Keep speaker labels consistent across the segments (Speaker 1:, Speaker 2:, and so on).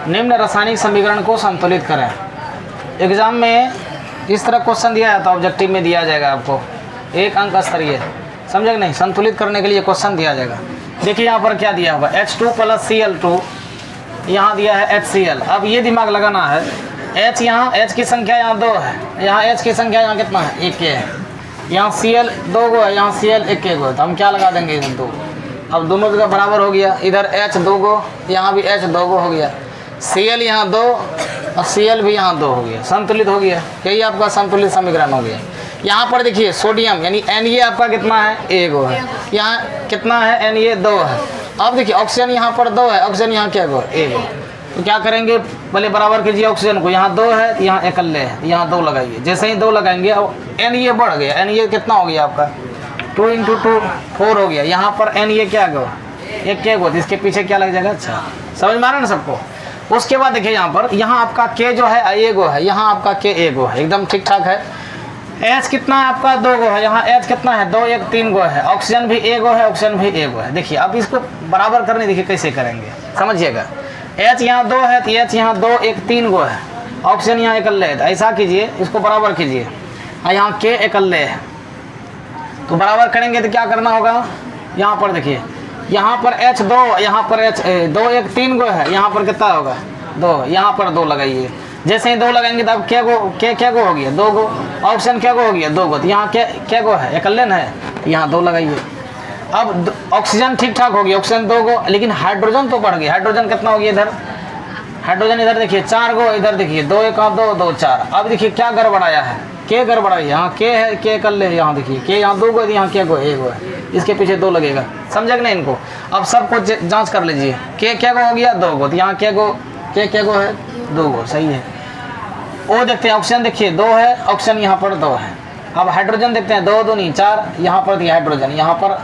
Speaker 1: निम्न रासायनिक समीकरण को संतुलित करें। एग्जाम में इस तरह क्वेश्चन दिया जाता है, ऑब्जेक्टिव में दिया जाएगा आपको 1 अंक स्तरीय, समझे कि नहीं। संतुलित करने के लिए क्वेश्चन दिया जाएगा। देखिए यहाँ पर क्या दिया हुआ, H2 + Cl2, यहाँ दिया है HCl। अब ये दिमाग लगाना है, H यहाँ H की संख्या यहाँ 2 है, यहाँ H की संख्या यहाँ कितना है 1 है, यहाँ Cl 2 गो है, यहाँ Cl 1 गो है, तो हम क्या लगा देंगे इधर 2। अब दोनों जगह बराबर हो गया, इधर H 2 गो, यहाँ भी H 2 गो हो गया, Cl यहाँ 2 और Cl भी यहाँ 2 हो गया, संतुलित हो गया। यही आपका संतुलित समीकरण हो गया। यहाँ पर देखिए सोडियम यानी Na आपका कितना है 1 गो है, यहाँ कितना है Na 2 है। अब देखिए ऑक्सीजन यहाँ पर 2 है, ऑक्सीजन यहाँ क्या गो 1 गो, तो क्या करेंगे पहले बराबर कीजिए ऑक्सीजन को, यहाँ 2 है तो यहाँ इकल्ले है, यहाँ 2 लगाइए। जैसे ही 2 लगाएंगे अब Na बढ़ गया, Na कितना हो गया आपका 2 × 2 4 हो गया। यहाँ पर Na क्या गो 1 क्या गो, इसके पीछे क्या लग जाएगा, अच्छा समझ में आ रहा है ना सबको। उसके बाद देखिए यहाँ पर, यहाँ आपका K जो है 1 गो है, यहाँ आपका K 1 गो है, एकदम ठीक ठाक है। H कितना है आपका 2 गो है, यहाँ H कितना है 2 1 3 गो है, ऑक्सीजन भी 1 गो है, ऑक्सीजन भी 1 गो है। देखिए अब इसको बराबर करने देखिए कैसे करेंगे, समझिएगा। H यहाँ 2 है तो H यहाँ 2 1 3 गो है, ऑक्सीजन यहाँ इकल्ले है, तो ऐसा कीजिए इसको बराबर कीजिए। और यहाँ K इकल्ले है, तो बराबर करेंगे तो क्या करना होगा, यहाँ पर देखिए यहाँ पर H 2, यहाँ पर H 2 1 3 गो है, यहाँ पर कितना होगा 2, यहाँ पर 2 लगाइए। जैसे ही 2 लगाएंगे तो अब क्या गो हो गया 2 गो, ऑक्सीजन क्या गो हो गया 2 गो, तो यहाँ क्या गो है इकल्ले है, तो यहाँ 2 लगाइए। अब ऑक्सीजन ठीक ठाक हो गया, ऑक्सीजन 2 गो, लेकिन हाइड्रोजन तो बढ़ गया। हाइड्रोजन कितना हो गया इधर, हाइड्रोजन इधर देखिए 4 गो, इधर देखिए 2 1 2 2 4। अब देखिए क्या गड़बड़ाया है, K गड़बड़ाई, यहाँ K है K इकल्ले है, यहाँ देखिए K यहाँ 2 गो, यहाँ क्या गो 1 गो है, इसके पीछे 2 लगेगा, समझे कि नहीं इनको। अब सबको जांच कर लीजिए, K क्या गो हो गया 2 गो, तो यहाँ क्या गो है 2 गो, सही है। O देखते हैं, ऑक्सीजन देखिए 2 है, ऑक्सीजन यहाँ पर 2 है। अब हाइड्रोजन देखते हैं 2 2 नहीं 4, यहाँ पर दिया हाइड्रोजन, यहाँ पर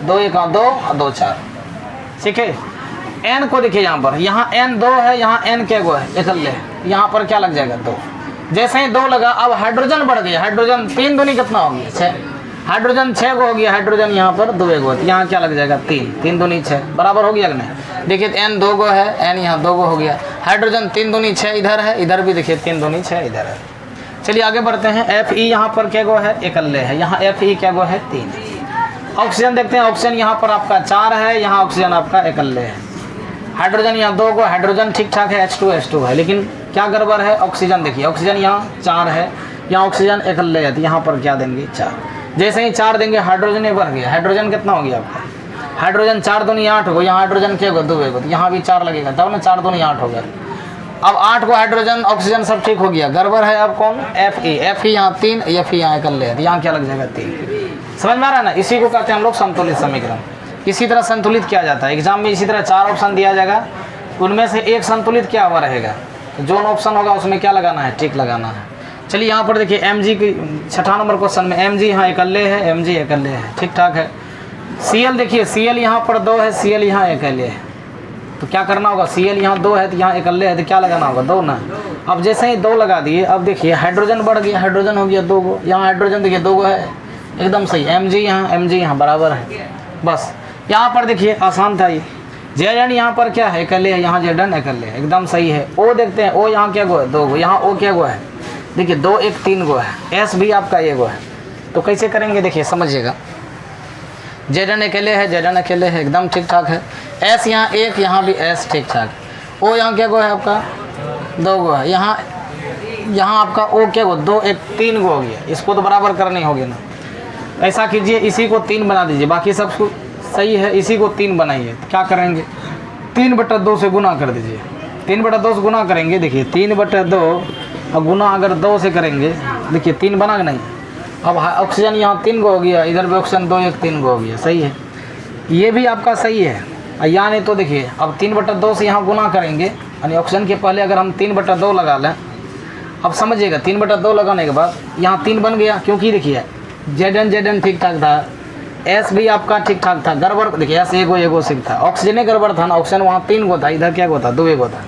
Speaker 1: 2 1 2 और 2 4, ठीक है। N को देखिए यहाँ पर, यहाँ N 2 है, यहाँ N क्या गो है इकल्ले, यहाँ पर क्या लग जाएगा 2। जैसे ही 2 लगा अब हाइड्रोजन बढ़ गया, हाइड्रोजन 3 दूनी कितना हो गया 6, हाइड्रोजन 6 गो हो गया, हाइड्रोजन यहाँ पर 2 1 गो, यहाँ क्या लग जाएगा 3 दूनी 6, बराबर हो गया कि नहीं। देखिए N 2 गो है, N यहाँ 2 गो हो गया, हाइड्रोजन 3 दूनी 6 इधर है, इधर भी देखिए 3 दूनी 6 इधर है। चलिए आगे बढ़ते हैं। Fe यहाँ पर क्या गो है इकल्ले है, यहाँ Fe क्या गो है 3। ऑक्सीजन देखते हैं, ऑक्सीजन यहाँ पर आपका 4 है, यहाँ ऑक्सीजन आपका इकल्ले है। हाइड्रोजन यहाँ 2 गो, हाइड्रोजन ठीक ठाक है H2 है, लेकिन क्या गड़बड़ है ऑक्सीजन देखिए, ऑक्सीजन यहाँ 4 है, यहाँ ऑक्सीजन इकल्ले है, तो यहाँ पर क्या देंगे 4। जैसे ही 4 देंगे हाइड्रोजन ये बढ़ गया, हाइड्रोजन कितना हो गया आपका, हाइड्रोजन 4 दूनी 8 हो, यहाँ हाइड्रोजन क्या गो 2 गो, तो यहाँ भी 4 लगेगा, तब ना 4 दूनी 8 हो गया। अब 8 को हाइड्रोजन ऑक्सीजन सब ठीक हो गया, गड़बड़ है अब कौन Fe यहाँ 3, Fe यहाँ इकल्ले है, तो यहाँ क्या लग जाएगा 3। समझ में आ रहा है ना, इसी को कहते हैं हम लोग संतुलित समीकरण। इसी तरह संतुलित किया जाता है। एग्जाम में इसी तरह 4 ऑप्शन दिया जाएगा, उनमें से एक संतुलित क्या हुआ रहेगा, जो ऑप्शन होगा उसमें क्या लगाना है टिक लगाना है। चलिए यहाँ पर देखिए Mg की 6ठा नंबर क्वेश्चन में Mg यहाँ इकल्ले है, Mg इकल्ले है, ठीक ठाक है। Cl देखिए Cl यहाँ पर 2 है, Cl यहाँ इकल्ले है, तो क्या करना होगा, Cl यहाँ 2 है तो यहाँ इकल्ले है, तो क्या लगाना होगा 2 ना। अब जैसे ही 2 लगा दिए, अब देखिए हाइड्रोजन बढ़ गया, हाइड्रोजन हो गया 2 गो, यहाँ हाइड्रोजन देखिए 2 गो है, एकदम सही। Mg यहाँ बराबर है, बस यहाँ पर देखिए आसान था ये। Zn यहाँ पर क्या है इकल्ले है, यहाँ Zn इकल्ले है, एकदम सही है। O देखते हैं, O यहाँ क्या गो है 2 गो, यहाँ O क्या गो है देखिए 2 1 3 गो है, S भी आपका 1 गो है, तो कैसे करेंगे देखिए समझिएगा। Zn अकेले है, Zn अकेले है, एकदम ठीक ठाक है। S यहाँ 1, यहाँ भी S ठीक ठाक। O यहाँ क्या गो है आपका 2 गो है, यहाँ आपका O क्या गो 2 1 3 गो हो गया, इसको तो बराबर करनी होगी ना। ऐसा कीजिए, इसी को 3 बना दीजिए, बाकी सब सही है, इसी को 3 बनाइए। क्या करेंगे 3/2 से गुना कर दीजिए, 3/2 से गुना करेंगे, देखिए 3/2 और गुना अगर 2 से करेंगे, देखिए 3 बना कि नहीं। अब ऑक्सीजन यहाँ 3 गो हो गया, इधर भी ऑक्सीजन 2 1 3 गो हो गया, सही है, ये भी आपका सही है। या नहीं तो देखिए अब 3/2 से यहाँ गुना करेंगे, यानी ऑक्सीजन के पहले अगर हम 3/2 लगा लें, अब समझिएगा 3/2 लगाने के बाद यहाँ 3 बन गया, क्योंकि देखिए Zn ठीक ठाक था, S भी आपका ठीक ठाक था, गड़बड़ देखिए S 1 गो सिक था, ऑक्सीजन गड़बड़ था ना, ऑक्सीजन वहाँ 3 गो था, इधर क्या गो था 2 गो था।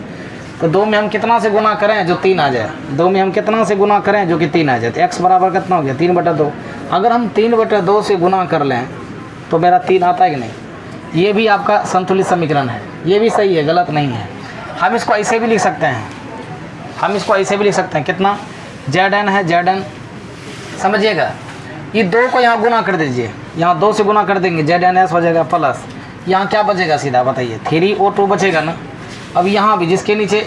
Speaker 1: तो 2 में हम कितना से गुना करें जो 3 आ जाए, 2 में हम कितना से गुना करें जो कि 3 आ जाए, तो x बराबर कितना हो गया 3/2। अगर हम 3/2 से गुना कर लें तो मेरा 3 आता है कि नहीं। ये भी आपका संतुलित समीकरण है, ये भी सही है, गलत नहीं है। हम इसको ऐसे भी लिख सकते हैं, हम इसको ऐसे भी लिख सकते हैं, कितना ZN है, ZN समझिएगा, ये 2 को यहाँ गुना कर दीजिए, यहाँ 2 से गुना कर देंगे, ZNS हो जाएगा प्लस, यहाँ क्या बचेगा सीधा बताइए, 3O2 बचेगा ना। अब यहाँ भी जिसके नीचे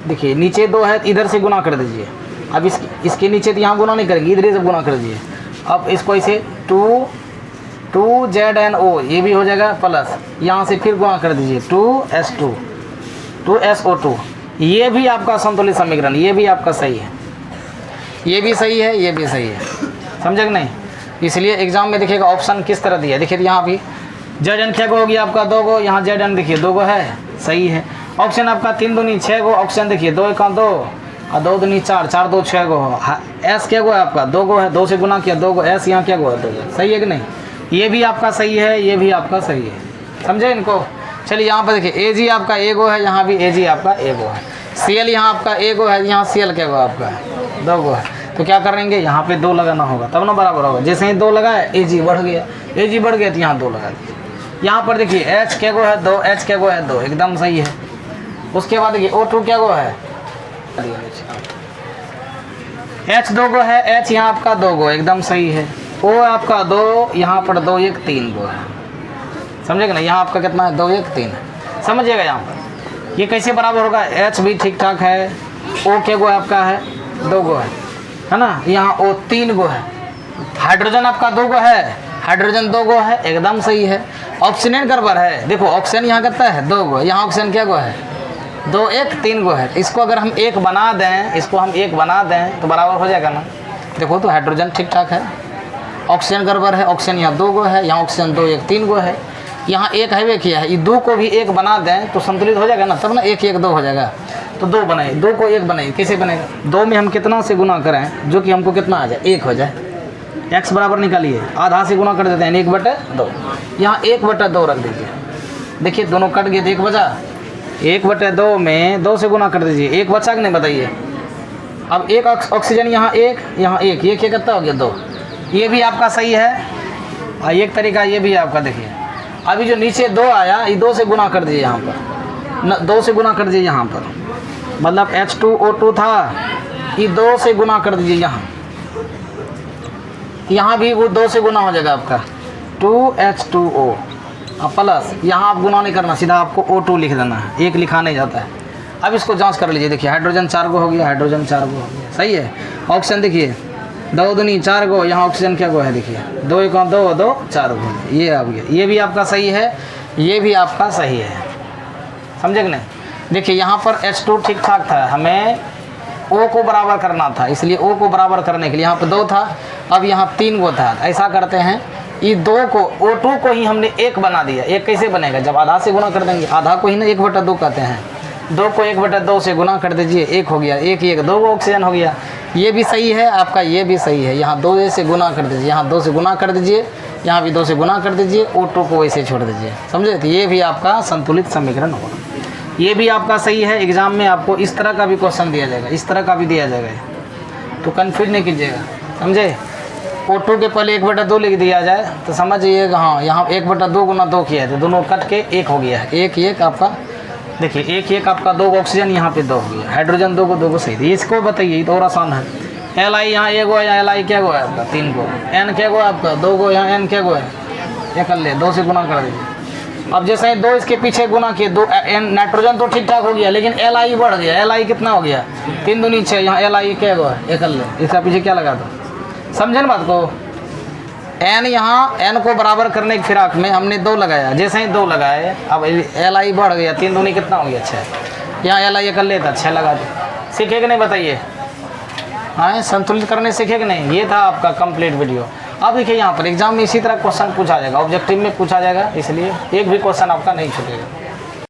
Speaker 1: देखिए नीचे 2 है, इधर से गुना कर दीजिए। अब इसके नीचे तो यहाँ गुना नहीं करेंगे, इधर से गुना कर दीजिए। अब इसको ऐसे 2ZNO ये भी हो जाएगा प्लस, यहाँ से फिर गुना कर दीजिए 2S2 2SO2, ये भी आपका संतुलित समीकरण, ये भी आपका सही है, ये भी सही है, ये भी सही है, समझे कि नहीं। इसलिए एग्जाम में देखिएगा ऑप्शन किस तरह दिया, देखिए यहाँ भी ZN क्या गो हो गया आपका 2 गो, यहाँ ZN देखिए 2 गो है, सही है। ऑप्शन आपका 3 दूनी 6 गो, ऑप्शन देखिए 2 1 2 और 2 दूनी 4 4 2 6 गो। S क्या गो है आपका 2 गो है, 2 से गुना किया 2 गो, S यहाँ क्या गो है 2 गो, सही है कि नहीं। ये भी आपका सही है, ये भी आपका सही है, समझे इनको। चलिए यहाँ पर देखिए AG आपका A गो है, यहाँ भी AG आपका A गो है, CL यहाँ आपका A गो है, यहाँ CL क्या गो आपका 2 गो है। तो क्या करेंगे यहाँ पे 2 लगाना होगा तब ना बराबर होगा। जैसे ही 2 लगाए AG बढ़ गया, AG बढ़ गया तो यहाँ 2 लगा दीजिए। यहाँ पर देखिए H क्या गो है 2, H क्या गो है 2, एकदम सही है। उसके बाद देखिए O2 क्या गो है, H 2 गो है, H यहाँ आपका 2 गो, एकदम सही है। O आपका 2, यहाँ पर 2 1 3 गो है, समझेगा ना। यहाँ आपका कितना है 2 1 3 है, समझिएगा। यहाँ पर ये कैसे बराबर होगा, H भी ठीक ठाक है, O क्या गो है आपका है 2 गो है ना, यहाँ O 3 गो है। हाइड्रोजन आपका 2 गो है, हाइड्रोजन 2 गो है, एकदम सही है। ऑक्सीजन गड़बड़ है, देखो ऑक्सीजन यहाँ कितना है 2 गो, यहाँ ऑक्सीजन क्या गो है 2 1 3 गो है। इसको अगर हम 1 बना दें, इसको हम 1 बना दें तो बराबर हो जाएगा ना। देखो तो हाइड्रोजन ठीक ठाक है, ऑक्सीजन गड़बड़ है, ऑक्सीजन यहाँ 2 गो है, यहाँ ऑक्सीजन 2 1 3 गो है, यहाँ 1 हाईवे किया है। ये 2 को भी 1 बना दें तो संतुलित हो जाएगा ना, तब ना 1 1 2 हो जाएगा। तो 2 बनाए, 2 को 1 बनाए, कैसे बनेगा 2 में हम कितना से गुना करें जो कि हमको कितना आ जाए 1 हो जाए। x बराबर निकालिए, आधा से गुना कर देते हैं 1/2, यहाँ 1/2 रख दीजिए। देखिए दोनों कट गए तो 1 बचा, 1/2 में 2 से गुना कर दीजिए, 1 बचा कि नहीं बताइए। अब 1 ऑक्सीजन यहाँ 1 यहाँ 1, ये क्या कितना हो गया 2, ये भी आपका सही है। एक तरीका ये भी आपका देखिए, अभी जो नीचे 2 आया ये 2 से गुना कर दीजिए, यहाँ पर 2 से गुना कर दीजिए, यहाँ पर मतलब H2O2 था, ये 2 से गुना कर दीजिए, यहाँ भी वो 2 से गुना हो जाएगा आपका 2H2O प्लस, यहाँ आप गुना नहीं करना, सीधा आपको O2 लिख देना है, 1 लिखा नहीं जाता है। अब इसको जांच कर लीजिए, देखिए हाइड्रोजन 4 गो हो गया, हाइड्रोजन 4 गो हो गया, सही है। ऑक्सीजन देखिए 2 दूनी 4 गो, यहाँ ऑक्सीजन क्या गो है देखिए 2 1 2 2 4 गो, ये आ गया, ये भी आपका सही है, ये भी आपका सही है, समझे कि नहीं। देखिए यहाँ पर H2 ठीक ठाक था, हमें O को बराबर करना था, इसलिए O को बराबर करने के लिए यहाँ पर 2 था, अब यहाँ 3 गो था। ऐसा करते हैं, ये 2 को O2 को ही हमने 1 बना दिया। 1 कैसे बनेगा, जब आधा से गुना कर देंगे, आधा को ही ना 1/2 कहते हैं। 2 को 1/2 से गुना कर दीजिए, 1 हो गया, 1 1 2 ऑक्सीजन हो गया। ये भी सही है आपका, ये भी सही है। यहाँ 2 से गुना कर दीजिए, यहाँ 2 से गुना कर दीजिए, यहाँ भी 2 से गुना कर दीजिए, O2 को वैसे छोड़ दीजिए, समझे। तो ये भी आपका संतुलित समीकरण होगा, ये भी आपका सही है। एग्जाम में आपको इस तरह का भी क्वेश्चन दिया जाएगा, इस तरह का भी दिया जाएगा, तो कन्फ्यूज नहीं कीजिएगा, समझे। O2 के पहले 1/2 लिख दिया जाए तो समझिएगा, हाँ यहाँ 1/2 गुना 2 किया है तो दोनों कट के 1 हो गया है, 1 1 आपका देखिए 1 1 आपका 2 ऑक्सीजन, यहाँ पे 2 हो गया, हाइड्रोजन 2 को 2 को सही थी। इसको बताइए, ये तो और आसान है। Li यहाँ 1 गो है, यहाँ Li क्या गो है आपका 3 गो, N क्या गो है आपका 2 गो, यहाँ N क्या गो है, ये कर ले 2 से गुना कर दीजिए। अब जैसे ही 2 इसके पीछे गुना किए, 2 नाइट्रोजन तो ठीक ठाक हो गया, लेकिन Li बढ़ गया। Li कितना हो गया 3 दूनी 6, यहाँ Li क्या गो है, ये कर ले, इसका पीछे क्या लगा दो, समझे ना बात को। N यहाँ N को बराबर करने की फिराक में हमने 2 लगाया, जैसे ही 2 लगाए अब Li बढ़ गया, 3 दूनी कितना हो गया 6, यहाँ Li कर लेता 6 लगा दे। सीखे कि नहीं बताइए, हाँ संतुलित करने सीखे कि नहीं। ये था आपका कंप्लीट वीडियो। अब देखिए यहाँ पर एग्जाम में इसी तरह क्वेश्चन पूछा जाएगा, ऑब्जेक्टिव में पूछा जाएगा, इसलिए एक भी क्वेश्चन आपका नहीं छूटेगा।